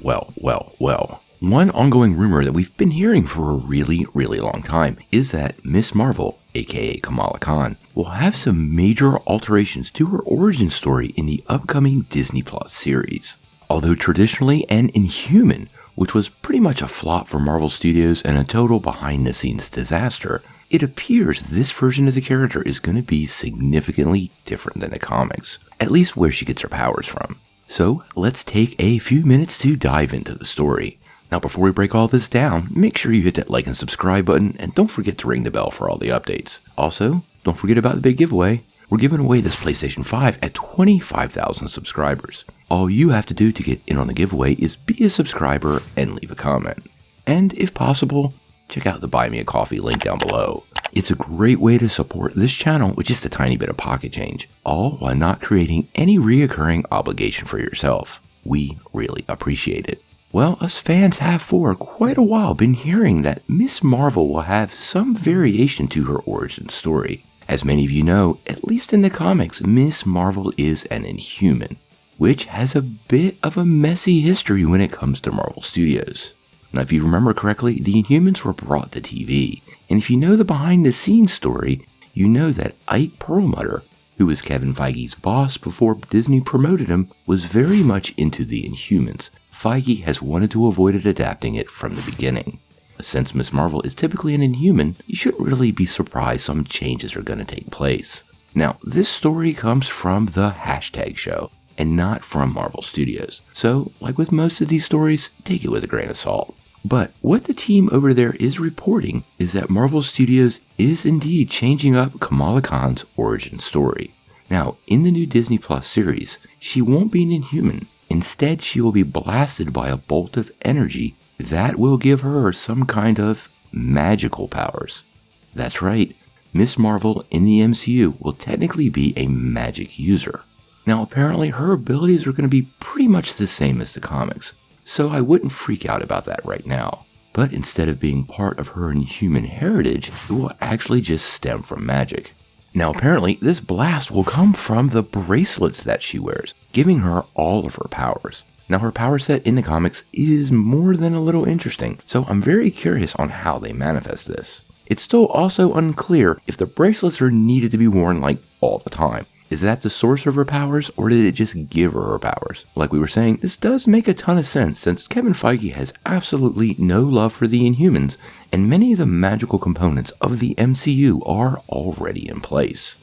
Well. One ongoing rumor that we've been hearing for a really long time is that Miss Marvel, aka Kamala Khan, will have some major alterations to her origin story in the upcoming Disney Plus series. Although traditionally an Inhuman, which was pretty much a flop for Marvel Studios and a total behind-the-scenes disaster, it appears this version of the character is going to be significantly different than the comics, at least where she gets her powers from. So let's take a few minutes to dive into the story. Now before we break all this down, make sure you hit that like and subscribe button, and don't forget to ring the bell for all the updates. Also, don't forget about the big giveaway. We're giving away this PlayStation 5 at 25,000 subscribers. All you have to do to get in on the giveaway is be a subscriber and leave a comment. And if possible, check out the Buy Me a Coffee link down below. It's a great way to support this channel with just a tiny bit of pocket change, all while not creating any reoccurring obligation for yourself. We really appreciate it. Well, us fans have for quite a while been hearing that Miss Marvel will have some variation to her origin story. As many of you know, at least in the comics, Miss Marvel is an Inhuman, which has a bit of a messy history when it comes to Marvel Studios. Now, if you remember correctly, the Inhumans were brought to TV, and if you know the behind-the-scenes story, you know that Ike Perlmutter, who was Kevin Feige's boss before Disney promoted him, was very much into the Inhumans. Feige has wanted to avoid adapting it from the beginning. Since Miss Marvel is typically an Inhuman, you shouldn't really be surprised some changes are going to take place. Now, this story comes from the hashtag show, and not from Marvel Studios, so like with most of these stories, take it with a grain of salt. But what the team over there is reporting is that Marvel Studios is indeed changing up Kamala Khan's origin story. Now, in the new Disney Plus series, she won't be an Inhuman. Instead, she will be blasted by a bolt of energy that will give her some kind of magical powers. That's right, Miss Marvel in the MCU will technically be a magic user. Now, apparently her abilities are going to be pretty much the same as the comics, so I wouldn't freak out about that right now. But instead of being part of her Inhuman heritage, it will actually just stem from magic. Now apparently this blast will come from the bracelets that she wears, giving her all of her powers. Now her power set in the comics is more than a little interesting, so I'm very curious on how they manifest this. It's still also unclear if the bracelets are needed to be worn like all the time. Is that the source of her powers, or did it just give her powers? Like we were saying, this does make a ton of sense since Kevin Feige has absolutely no love for the Inhumans, and many of the magical components of the MCU are already in place.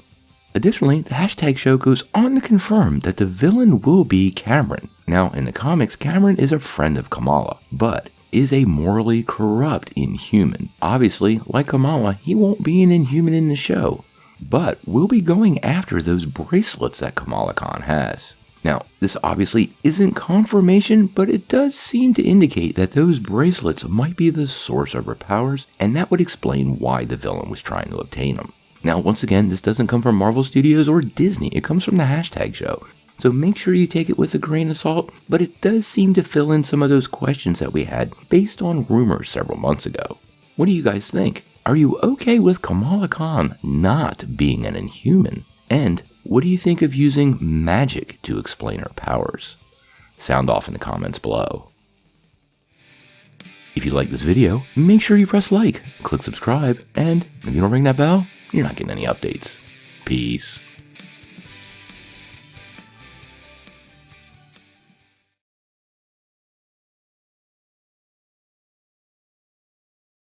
Additionally, the hashtag show goes on to confirm that the villain will be Cameron. Now, in the comics, Cameron is a friend of Kamala, but is a morally corrupt Inhuman. Obviously, like Kamala, he won't be an Inhuman in the show, but we'll be going after those bracelets that Kamala Khan has. Now, this obviously isn't confirmation, but it does seem to indicate that those bracelets might be the source of her powers, and that would explain why the villain was trying to obtain them. Now, once again, this doesn't come from Marvel Studios or Disney, it comes from the hashtag show, so make sure you take it with a grain of salt, but it does seem to fill in some of those questions that we had based on rumors several months ago. What do you guys think? Are you okay with Kamala Khan not being an Inhuman? And what do you think of using magic to explain her powers? Sound off in the comments below. If you like this video, make sure you press like, click subscribe, and if you don't ring that bell, you're not getting any updates. Peace.